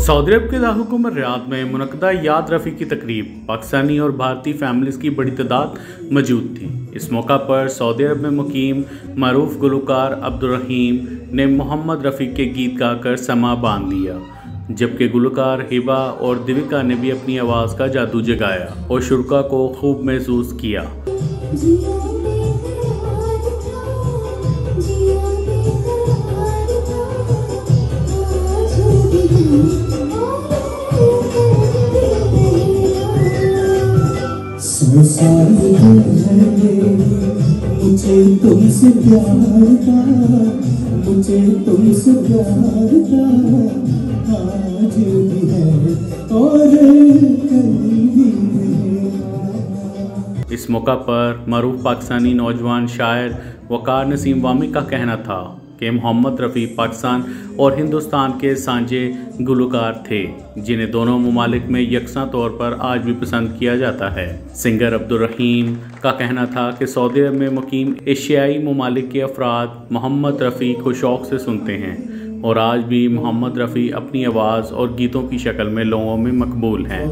Saudi अरब के दारकूमत Riyadh में मुनक़दा याद रफ़ी की तकरीब पाकिस्तानी और भारतीय फैमिलीज़ की बड़ी तादाद मौजूद थी। इस मौका पर सऊदी अरब में मुकीम मरूफ गुलकार अब्दुल रहीम ने मोहम्मद रफ़ी के गीत गाकर समा बांध दिया, जबकि गुलकार हिबा और दिविका ने भी अपनी आवाज़ का जादू जगाया और शुरा को खूब महसूस किया। मुझे तुमसे प्यार था, मुझे तुमसे प्यार था, आज भी है और कल भी रहेगा। इस मौका पर मरूफ पाकिस्तानी नौजवान शायर वकार नसीम वामी का कहना था कि मोहम्मद रफ़ी पाकिस्तान और हिंदुस्तान के सांझे गुलकार थे, जिन्हें दोनों ममालिक में यकसा तौर पर आज भी पसंद किया जाता है। सिंगर अब्दुल रहीम का कहना था कि सऊदी अरब में मुकीम एशियाई ममालिक के अफराद मोहम्मद रफ़ी को शौक़ से सुनते हैं और आज भी मोहम्मद रफ़ी अपनी आवाज़ और गीतों की शक्ल में लोगों में मकबूल हैं।